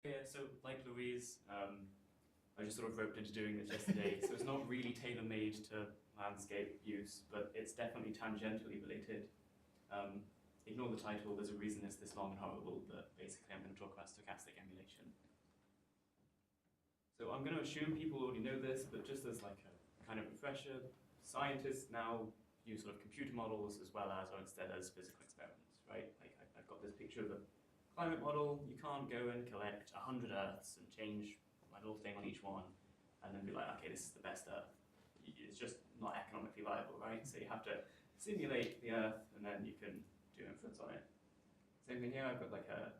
Yeah, so like Louise, I just sort of roped into doing this yesterday, so it's not really tailor-made to landscape use, but it's definitely tangentially related. Ignore the title, there's a reason it's this long and horrible, but basically I'm going to talk about stochastic emulation. So I'm going to assume people already know this, but just as like a kind of refresher, scientists now use sort of computer models as well as, or instead as, physical experiments, right? Like I've got this picture of a climate model. You can't go and collect 100 Earths and change my little thing on each one and then be like, okay, this is the best Earth. It's just not economically viable, right? So you have to simulate the Earth and then you can do inference on it. Same thing here, I've got like a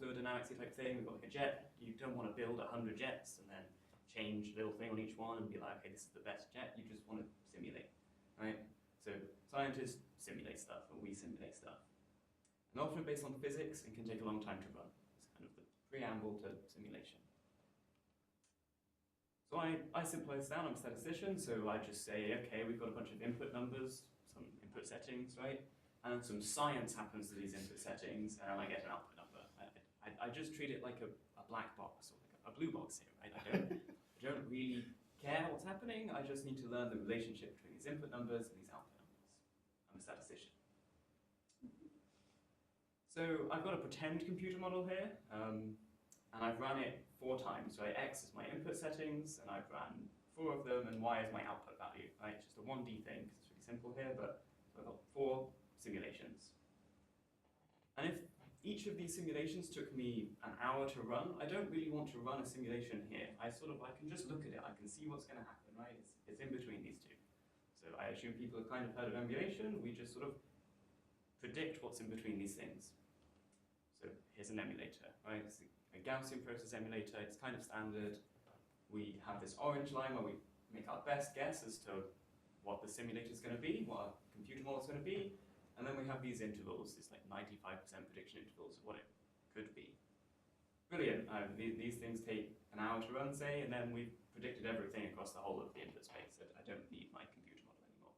fluid dynamics type thing. We've got like a jet. You don't want to build 100 jets and then change a little thing on each one and be like, okay, this is the best jet. You just want to simulate, right? So scientists simulate stuff and we simulate stuff. And often based on physics and can take a long time to run. It's kind of the preamble to simulation. So I simplify this down. I'm a statistician, so I just say, okay, we've got a bunch of input numbers, some input settings, right? And some science happens to these input settings, and I get an output number. I just treat it like a black box, or like a blue box here, right? I don't really care what's happening. I just need to learn the relationship between these input numbers and these output numbers. I'm a statistician. So I've got a pretend computer model here, and I've run it 4 times, right? X is my input settings, and I've run 4 of them, and Y is my output value, right? It's just a 1D thing, because it's really simple here, but I've got 4 simulations. And if each of these simulations took me an hour to run, I don't really want to run a simulation here. I can just look at it, I can see what's going to happen, right? It's in between these two. So I assume people have kind of heard of emulation. We just sort of predict what's in between these things. So here's an emulator, right? It's a Gaussian process emulator. It's kind of standard. We have this orange line where we make our best guess as to what the simulator is going to be, what our computer model is going to be, and then we have these intervals, these like 95% prediction intervals of what it could be. Brilliant. These things take an hour to run, say, and then we've predicted everything across the whole of the input space. I don't need my computer model anymore.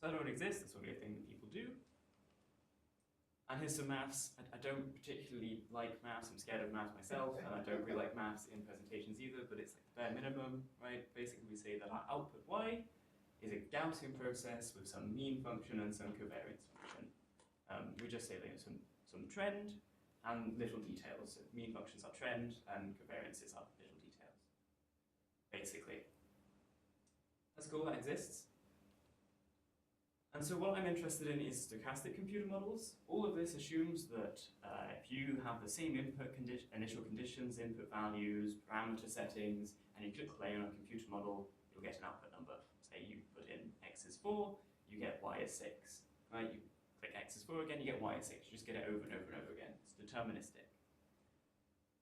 So that already exists. That's already a thing that people do. And here's some maths. I don't particularly like maths. I'm scared of maths myself, and I don't really like maths in presentations either, but it's like the bare minimum, right? Basically, we say that our output y is a Gaussian process with some mean function and some covariance function. We just say there's some trend and little details. So mean functions are trend, and covariances are little details, basically. That's cool, that exists. And so what I'm interested in is stochastic computer models. All of this assumes that if you have the same initial conditions, input values, parameter settings, and you click play on a computer model, you'll get an output number. Say you put in x is 4, you get y is 6. Right? You click x is 4 again, you get y is 6. You just get it over and over and over again. It's deterministic.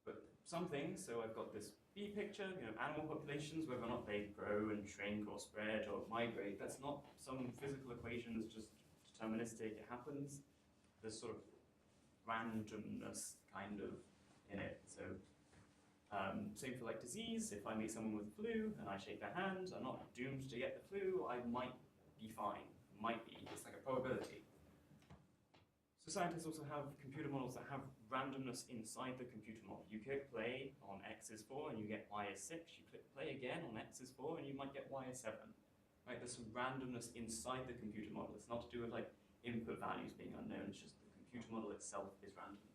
But some things, so I've got this B picture, animal populations, whether or not they grow and shrink or spread or migrate, that's not some physical equation that's just deterministic, it happens. There's sort of randomness kind of in it. So same for like disease. If I meet someone with the flu and I shake their hand, I'm not doomed to get the flu, I might be fine. Might be, it's like a probability. So scientists also have computer models that have randomness inside the computer model. You click play on x is 4 and you get y is 6. You click play again on x is 4 and you might get y is 7. Right? There's some randomness inside the computer model. It's not to do with like input values being unknown, it's just the computer model itself is random.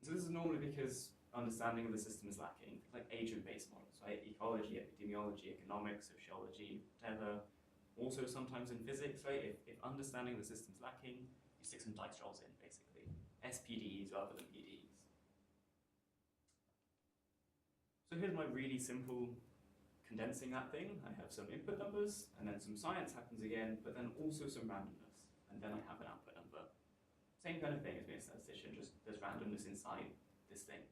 So this is normally because understanding of the system is lacking, like agent-based models, right? Ecology, epidemiology, economics, sociology, whatever. Also sometimes in physics, right? If understanding of the system is lacking, you stick some dice rolls in, basically. SPDs rather than PDs. So here's my really simple condensing that thing. I have some input numbers, and then some science happens again, but then also some randomness. And then I have an output number. Same kind of thing as being a statistician, just there's randomness inside this thing.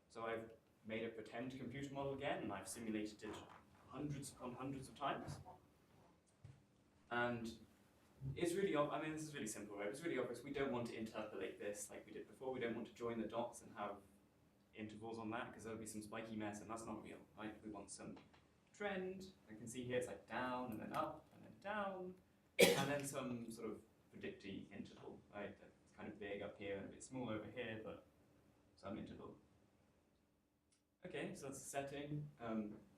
So I've made a pretend computer model again, and I've simulated it hundreds upon hundreds of times. And it's really, this is really simple, right? It's really obvious. We don't want to interpolate this like we did before. We don't want to join the dots and have intervals on that, because there would be some spiky mess, and that's not real, right? We want some trend. I can see here it's like down, and then up, and then down, and then some sort of predictee interval, right? That's kind of big up here and a bit small over here, but some interval. Okay, so that's the setting.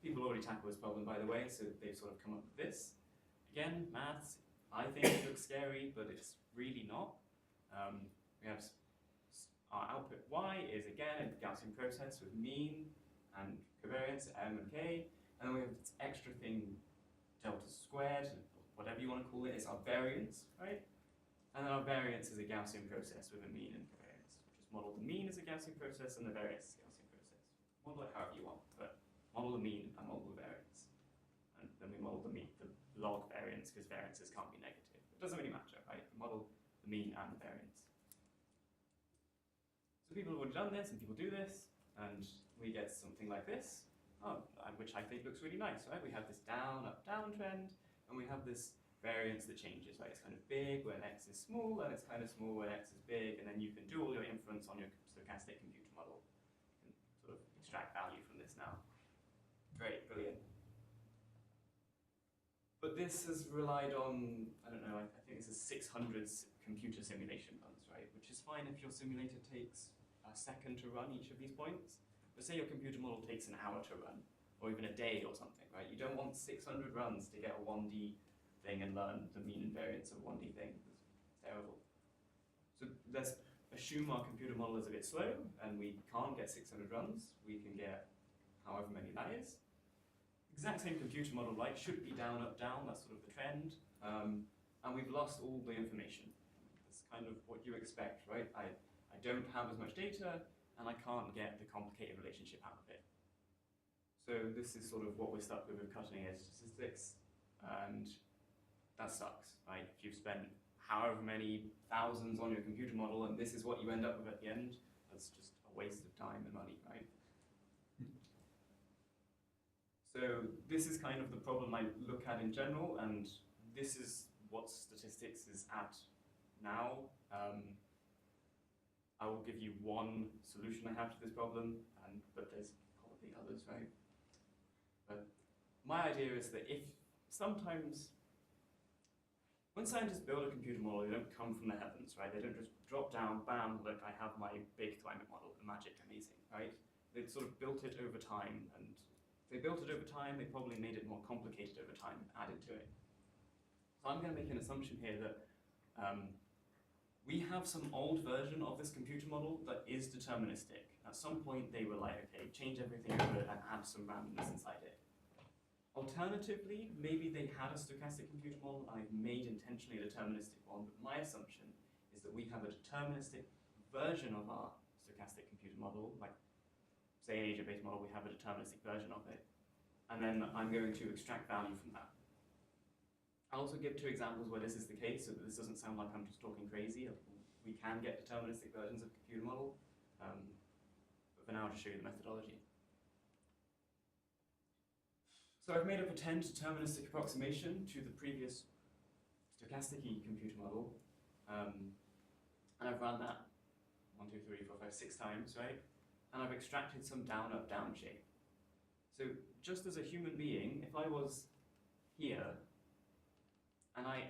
People already tackled this problem, by the way, so they've sort of come up with this. Again, maths, I think it looks scary, but it's really not. We have our output y is again a Gaussian process with mean and covariance m and k, and then we have this extra thing delta squared, whatever you want to call it, is our variance, right? And then our variance is a Gaussian process with a mean and covariance. Just model the mean as a Gaussian process and the variance is a Gaussian process. Model it however you want, but model the mean and model the variance. And then we model the mean, the log variance, because variances can't be negative. It doesn't really matter, right? We model the mean and the variance. So people have already done this, and people do this, and we get something like this, which I think looks really nice, right? We have this down, up, down trend, and we have this variance that changes, right? It's kind of big when x is small, and it's kind of small when x is big, and then you can do all your inference on your stochastic computer model. You can sort of extract value from this now. Great, brilliant. But this has relied on, I don't know, I think this is 600 computer simulation runs, right? Which is fine if your simulator takes a second to run each of these points. But say your computer model takes an hour to run, or even a day or something, right? You don't want 600 runs to get a 1D thing and learn the mean and variance of a 1D thing. It's terrible. So let's assume our computer model is a bit slow, and we can't get 600 runs. We can get however many that is. Exact same computer model, right? Should be down, up, down, that's sort of the trend. And we've lost all the information. That's kind of what you expect, right? I don't have as much data, and I can't get the complicated relationship out of it. So this is sort of what we're stuck with cutting edge statistics, and that sucks, right? If you've spent however many thousands on your computer model, and this is what you end up with at the end, that's just a waste of time and money, right? So this is kind of the problem I look at in general, and this is what statistics is at now. I will give you one solution I have to this problem, but there's probably others, right? But my idea is that if sometimes, when scientists build a computer model, they don't come from the heavens, right? They don't just drop down, bam, look, I have my big climate model, magic, amazing, right? They've sort of built it over time, and if they built it over time, they probably made it more complicated over time and added to it. So I'm going to make an assumption here that we have some old version of this computer model that is deterministic. At some point, they were like, okay, change everything over and add some randomness inside it. Alternatively, maybe they had a stochastic computer model and I've made intentionally a deterministic one, but my assumption is that we have a deterministic version of our stochastic computer model, like say an agent-based model, we have a deterministic version of it, and then I'm going to extract value from that. I'll also give 2 examples where this is the case, so that this doesn't sound like I'm just talking crazy. We can get deterministic versions of the computer model, but for now I'll just show you the methodology. So I've made a pretend deterministic approximation to the previous stochastic computer model, and I've run that 1, 2, 3, 4, 5, 6 times, right? And I've extracted some down, up, down shape. So just as a human being, if I was here, and I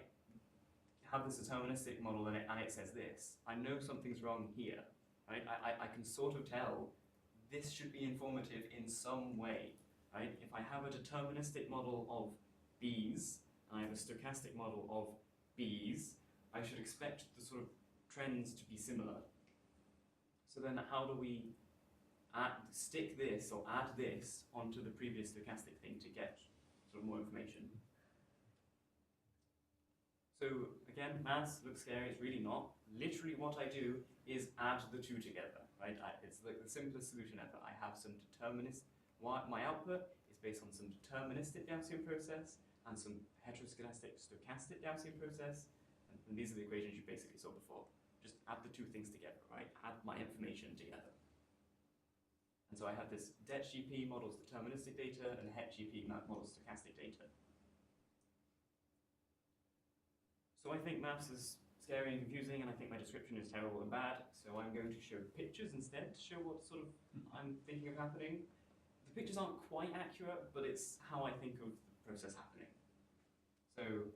have this deterministic model and it says this, I know something's wrong here, right? I can sort of tell this should be informative in some way, right? If I have a deterministic model of bees, and I have a stochastic model of bees, I should expect the sort of trends to be similar. So then how do we stick this or add this onto the previous stochastic thing to get sort of more information? So again, maths looks scary, it's really not. Literally what I do is add the 2 together, right? It's like the simplest solution ever. I have some my output is based on some deterministic Gaussian process and some heteroscedastic stochastic Gaussian process, and these are the equations you basically saw before. Just add the 2 things together, right? Add my information together. And so I have this DET-GP models deterministic data and HET-GP models stochastic data. So I think maths is scary and confusing, and I think my description is terrible and bad, so I'm going to show pictures instead to show what sort of I'm thinking of happening. The pictures aren't quite accurate, but it's how I think of the process happening. So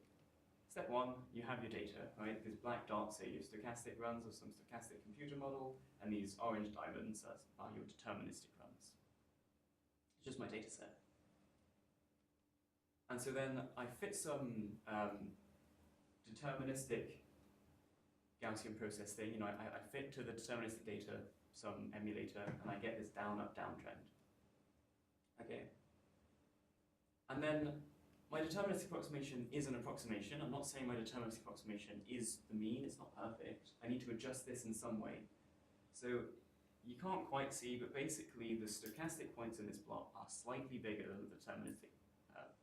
step one, you have your data, right? These black dots are your stochastic runs of some stochastic computer model, and these orange diamonds are your deterministic runs. It's just my data set. And so then I fit some deterministic Gaussian process thing. I fit to the deterministic data some emulator, and I get this down, up, down trend. Okay. And then my deterministic approximation is an approximation. I'm not saying my deterministic approximation is the mean. It's not perfect. I need to adjust this in some way. So you can't quite see, but basically the stochastic points in this plot are slightly bigger than the deterministic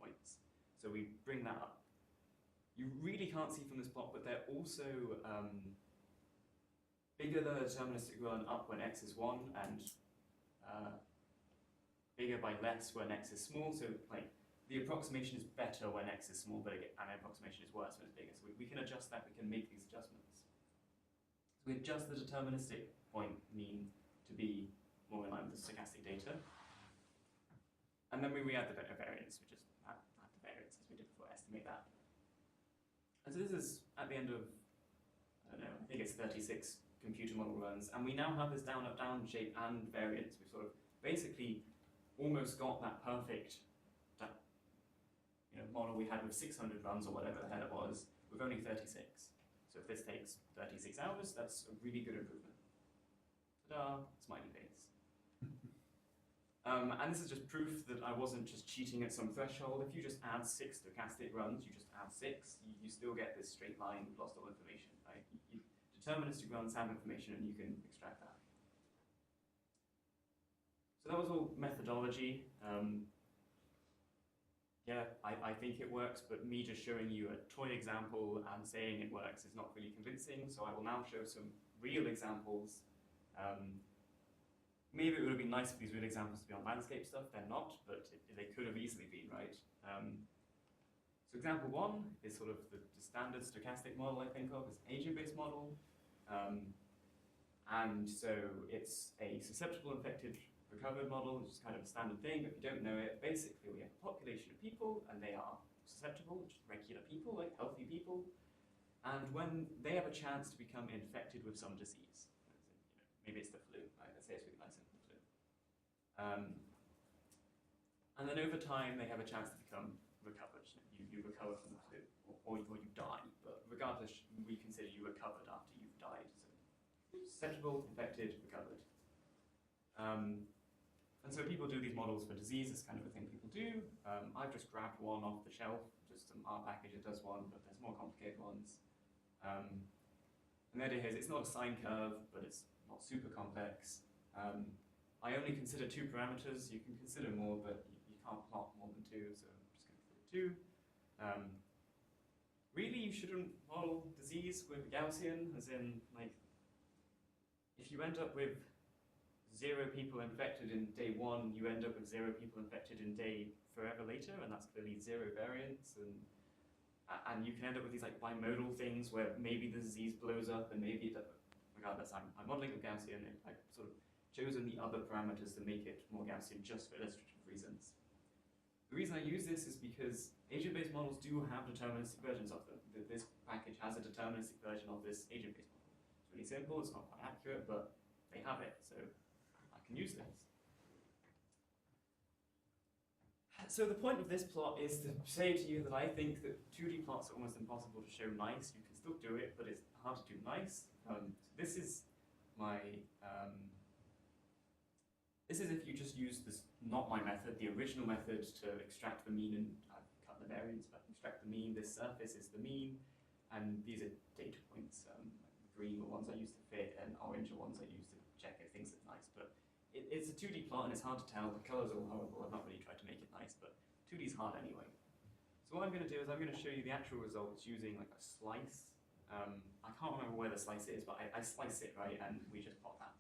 points. So we bring that up. You really can't see from this plot, but they're also bigger than the deterministic run up when x is 1, and bigger by less when x is small. So like the approximation is better when x is small, but again, and the approximation is worse when it's bigger. So we can adjust that. We can make these adjustments. So we adjust the deterministic point mean to be more in line with the stochastic data. And then we re-add the variance. We just add the variance as we did before, estimate that. And so this is at the end of, I don't know, I think it's 36 computer model runs. And we now have this down, up, down shape and variance. We've sort of basically almost got that perfect model we had with 600 runs or whatever the hell it was, with only 36. So if this takes 36 hours, that's a really good improvement. Ta-da, smiley face. And this is just proof that I wasn't just cheating at some threshold. If you just add 6 stochastic runs, you just add 6, you still get this straight line with lost all information, right? Deterministic runs have information and you can extract that. So that was all methodology. Yeah, I think it works, but me just showing you a toy example and saying it works is not really convincing, so I will now show some real examples. Maybe it would have been nice for these real examples to be on landscape stuff. They're not, but they could have easily been, right? So example 1 is sort of the standard stochastic model I think of as agent-based model. And so it's a susceptible, infected, recovered model, which is kind of a standard thing, but if you don't know it, basically we have a population of people, and they are susceptible, which is regular people, like healthy people, and when they have a chance to become infected with some disease, maybe it's the flu, right? Let's say it's really nice and the flu. And then over time, they have a chance to become recovered. You recover from the flu, or you die, but regardless, we consider you recovered after you've died. So susceptible, infected, recovered. And so people do these models for disease. It's kind of a thing people do. I've just grabbed one off the shelf, just some R package that does one, but there's more complicated ones. And the idea here is it's not a sine curve, but it's not super complex. I only consider 2 parameters. You can consider more, but you can't plot more than 2, so I'm just going to consider 2. Really, you shouldn't model disease with Gaussian, as in, like, if you end up with 0 people infected in day 1, you end up with 0 people infected in day forever later, and that's clearly 0 variance. And you can end up with these like bimodal things where maybe the disease blows up and maybe it doesn't. Regardless, I'm modeling with Gaussian, and I've sort of chosen the other parameters to make it more Gaussian just for illustrative reasons. The reason I use this is because agent-based models do have deterministic versions of them. This package has a deterministic version of this agent-based model. It's really simple, it's not quite accurate, but they have it, so use this. So the point of this plot is to say to you that I think that 2D plots are almost impossible to show nice. You can still do it, but it's hard to do nice. This is my, this is if you just use this, not my method, the original method to extract the mean, and I've cut the variance, but extract the mean, this surface is the mean, and these are data points. Green are ones I use to fit, and orange are ones I use to check if things look nice. But it's a 2D plot and it's hard to tell. The colors are all horrible. I've not really tried to make it nice, but 2D is hard anyway. So what I'm going to do is I'm going to show you the actual results using like a slice. I can't remember where the slice is, but I slice it, right, and we just plot that.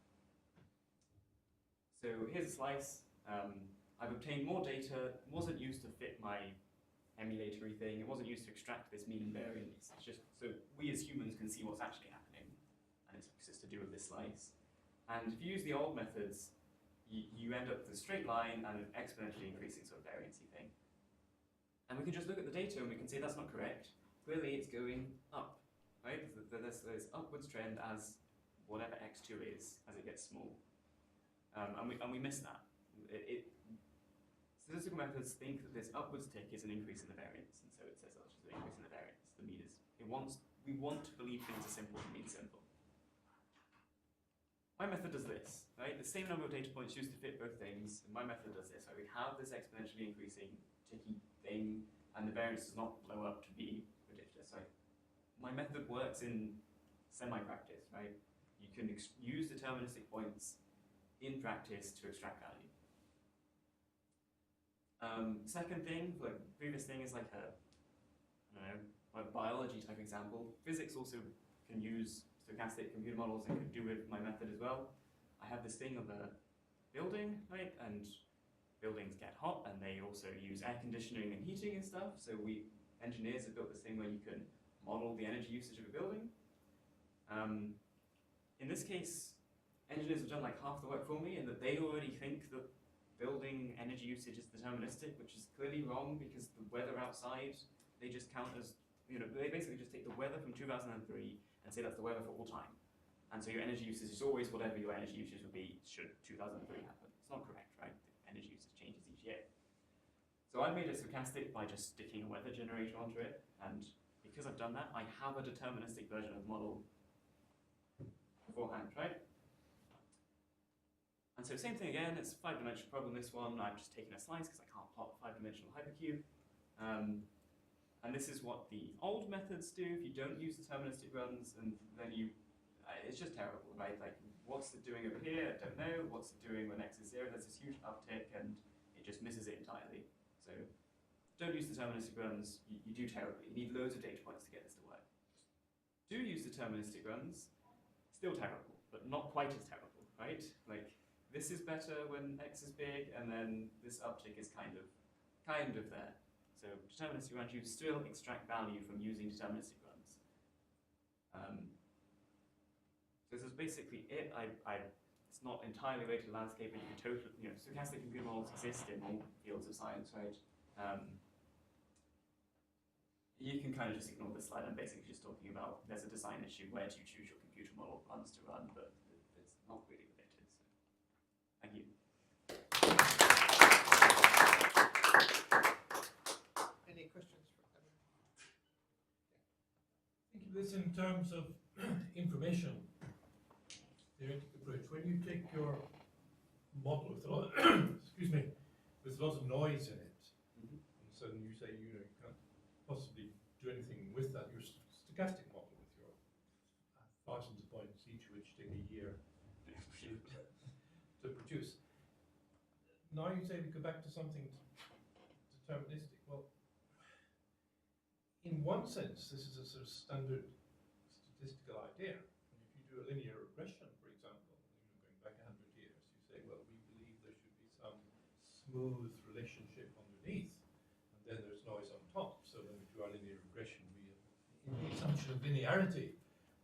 So here's a slice. I've obtained more data. It wasn't used to fit my emulatory thing. It wasn't used to extract this mean and variance. It's just so we as humans can see what's actually happening, and it's just to do with this slice. And if you use the old methods, you end up with a straight line and an exponentially increasing sort of variancy thing. And we can just look at the data and we can say that's not correct. clearly it's going up, right? There's this upwards trend as whatever x2 is as it gets small. And we miss that. Statistical methods think that this upwards tick is an increase in the variance, and so it says that's just an increase in the variance. The mean is, we want to believe things are simple to mean simple. My method does this, right? The same number of data points used to fit both things, and my method does this. Right? We have this exponentially increasing ticky thing, and the variance does not blow up to be ridiculous, right? My method works in semi-practice, right? You can use deterministic points in practice to extract value. Second thing, like previous thing is like a, I don't know, a biology type example. Physics also can use stochastic computer models and could do with my method as well. I have this thing of a building, right? And buildings get hot and they also use air conditioning and heating and stuff. So engineers have built this thing where you can model the energy usage of a building. In this case, engineers have done like half the work for me in that they already think that building energy usage is deterministic, which is clearly wrong because the weather outside, they just count as, they basically just take the weather from 2003 and say that's the weather for all time. And so your energy usage is always whatever your energy usage would be should 2003 happen. It's not correct, right? The energy usage changes each year. So I've made it stochastic by just sticking a weather generator onto it, and because I've done that, I have a deterministic version of the model beforehand, right? And so same thing again, it's a 5-dimensional problem, this one. I've just taken a slice because I can't plot a 5-dimensional hypercube. And this is what the old methods do if you don't use deterministic runs, and then it's just terrible, right? Like, what's it doing over here? I don't know. What's it doing when x is 0? There's this huge uptick, and it just misses it entirely. So don't use deterministic runs, you do terribly. You need loads of data points to get this to work. Do use deterministic runs, still terrible, but not quite as terrible, right? Like, this is better when x is big, and then this uptick is kind of there. So deterministic runs, you still extract value from using deterministic runs. So this is basically it. It's not entirely related to landscape, but you can totally, stochastic computer models exist in all fields of science, right? You can kind of just ignore this slide. I'm basically just talking about there's a design issue. Where do you choose your computer model runs to run? But it's not really related. So. Thank you. Any questions for Kevin? Think of this in terms of information theoretic approach. When you take your model with a lot, excuse me, with lots of noise in it, and suddenly you say you can't possibly do anything with that. Your stochastic model with your thousands of points each, which take a year to produce. Now you say we go back to something deterministic. Well, in one sense, this is a sort of standard statistical idea. And if you do a linear regression, for example, going back 100 years, you say, well, we believe there should be some smooth relationship underneath, and then there's noise on top. So when we do our linear regression, in the assumption of linearity,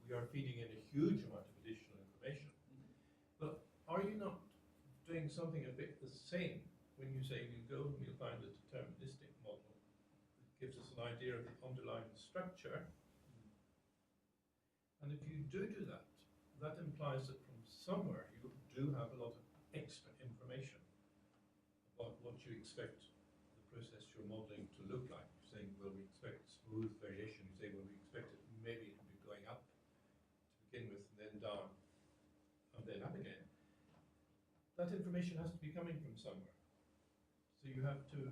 we are feeding in a huge amount of additional information. But are you not doing something a bit the same when you say you go and you'll find a deterministic model that gives us an idea of the underlying structure? And if you do that, that implies that from somewhere you do have a lot of extra information about what you expect the process you're modeling to look like. You're saying, well, we expect smooth variation. You say, well, we expect it maybe to be going up to begin with, and then down, and then up again. That information has to be coming from somewhere. So you have to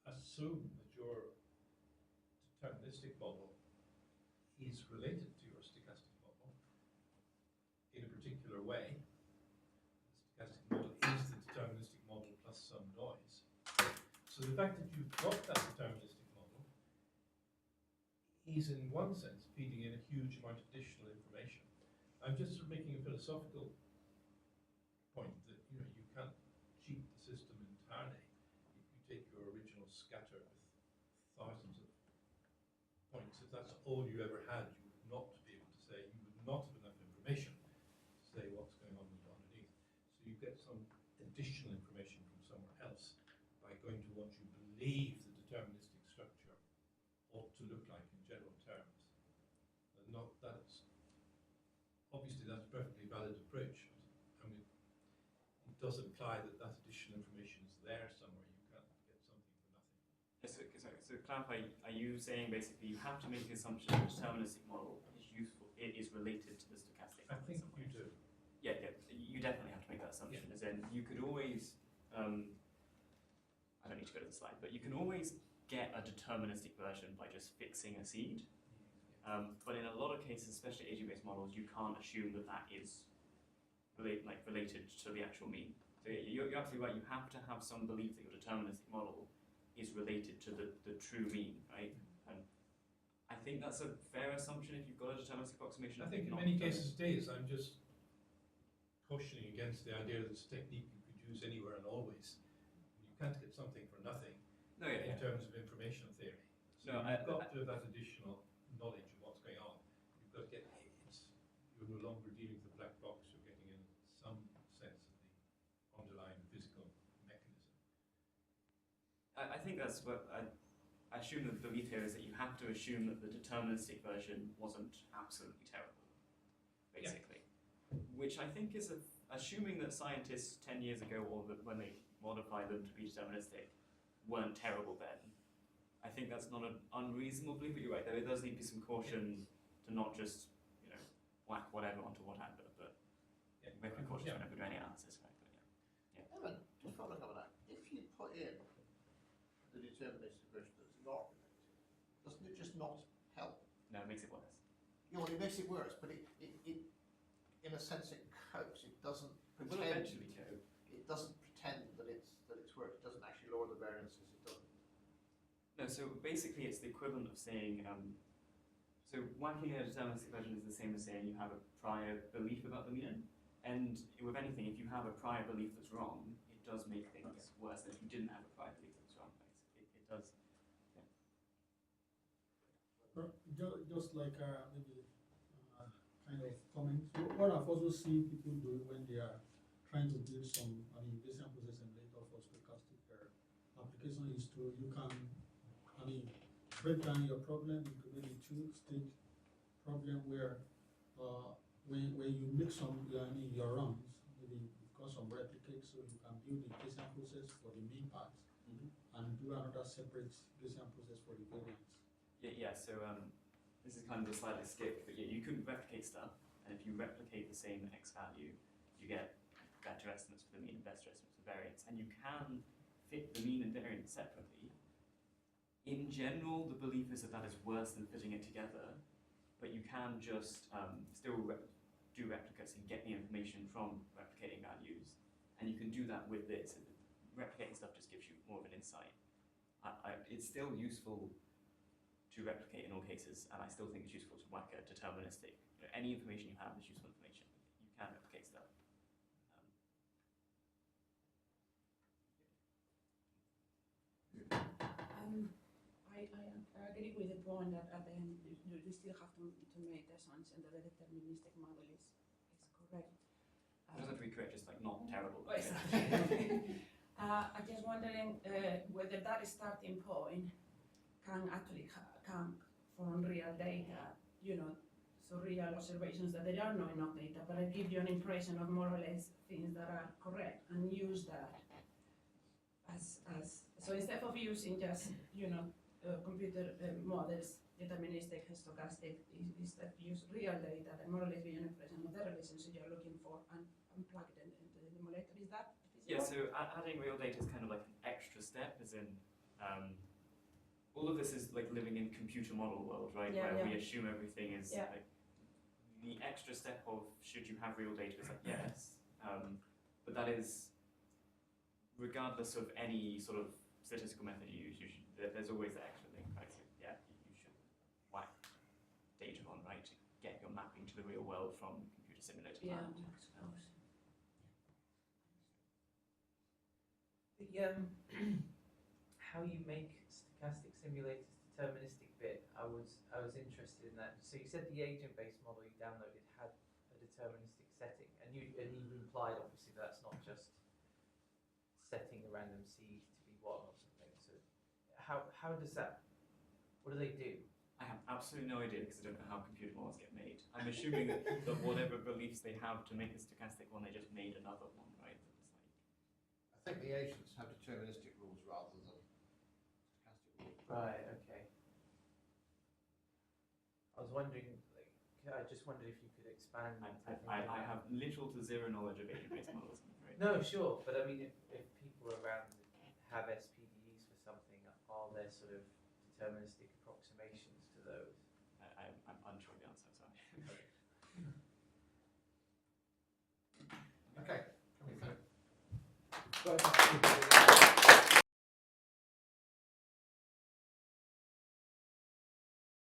assume that your deterministic model is related to your stochastic model in a particular way. The stochastic model is the deterministic model plus some noise. So the fact that you've got that deterministic model is in one sense feeding in a huge amount of additional information. I'm just sort of making a philosophical point that you can't cheat the system entirely. If you take your original scatter with thousands of points, if that's all you ever had, you would not be able to say, you would not have enough information to say what's going on underneath. So you get some additional information from somewhere else by going to what you believe the deterministic structure ought to that's obviously that's a perfectly valid approach. I mean, it does imply that that additional information is there somewhere. You can't get something for nothing. So to clarify, are you saying basically you have to make the assumption that the deterministic model is useful, it is related to the stochastic I model? think in some you way? do. Yeah, you definitely have to make that assumption. As in, you could always, I don't need to go to the slide, but you can always get a deterministic version by just fixing a seed. But in a lot of cases, especially agent-based models, you can't assume that that is related to the actual mean. So you're absolutely right. You have to have some belief that your deterministic model is related to the true mean, right? And I think that's a fair assumption if you've got a deterministic approximation. I think in many cases it is. I'm just cautioning against the idea that it's a technique you could use anywhere and always. You can't get something for nothing in terms of information theory. So you've got to have that additional knowledge of what's going on. You've got to get you're no longer dealing with the black box. You're getting in some sense of the underlying physical mechanism. I think that's what I assume that the belief here is that you have to assume that the deterministic version wasn't absolutely terrible, basically. Yeah. Which I think is assuming that scientists 10 years ago, or that when they modified them to be deterministic, weren't terrible then. I think that's not an unreasonable belief, but you're right, there does need to be some caution to not just, whack whatever onto whatever, but make a cautious whenever doing any analysis, right? But Evan, just following up on that, if you put in the deterministic version that's not related, doesn't it just not help? no, it makes it worse. Yeah, well, it makes it worse, but it in a sense, it copes. It doesn't It will pretend. eventually cope. It doesn't pretend that it's worked. It doesn't actually lower the variances. It doesn't. No, so basically it's the equivalent of saying, so whacking a deterministic version is the same as saying you have a prior belief about the mean. And with anything, if you have a prior belief that's wrong, it does make things worse than if you didn't have a prior belief that's wrong. It does. Just like maybe kind of comment. So what I've also seen people do when they are trying to build some, Bayesian process emulator for stochastic application is to, you can, break down your problem into maybe two-stage problem where when you make some, your runs, maybe you've got some replicates, so you can build the Bayesian process for the main part and do another separate Bayesian process for the variance. Yeah, so this is kind of a slightly skip, but yeah, you can replicate stuff, and if you replicate the same X value, you get better estimates for the mean and better estimates for variance, and you can fit the mean and variance separately. In general, the belief is that that is worse than fitting it together, but you can just still do replicates and get the information from replicating values, and you can do that with this. Replicating stuff just gives you more of an insight. It's still useful to replicate in all cases, and I still think it's useful to whack a deterministic. Any information you have is useful information. You can replicate stuff. I agree with the point that at the end you still have to make the assumption that the deterministic model is correct. It doesn't have to be correct, just like not terrible. I'm just wondering whether that starting point can actually come from real data, so real observations that there are no enough data, but I give you an impression of more or less things that are correct and use that as so instead of using just computer models, deterministic, stochastic, is that use real data that more or less give you an impression of the relationship you're looking for and plug it into the emulator. Is that feasible? Yeah, so adding real data is kind of like an extra step, as in all of this is like living in computer model world, right? Where we assume everything is like the extra step of should you have real data is like yes, but that is regardless of any sort of statistical method you use. There's always that extra thing, right? So yeah, you should whack data on, right, to get your mapping to the real world from computer simulator. Yeah, How you make stochastic simulators deterministic bit, I was interested in that. So you said the agent-based model you downloaded had a deterministic setting, and you implied obviously that's not just setting a random seed to be 1 or something. So how does that? What do they do? I have absolutely no idea because I don't know how computer models get made. I'm assuming that whatever beliefs they have to make a stochastic one, they just made another one, right? It's like, I think the agents have deterministic rules rather than stochastic rules. Right, okay. I was wondering, like, I just wondered if you could expand. I have little to zero knowledge of agent-based models, I'm afraid. No, sure, but I mean, if people around have SPDEs for something, are there sort of deterministic approximations to those? I'm unsure of the answer, sorry. Okay, coming through. Well,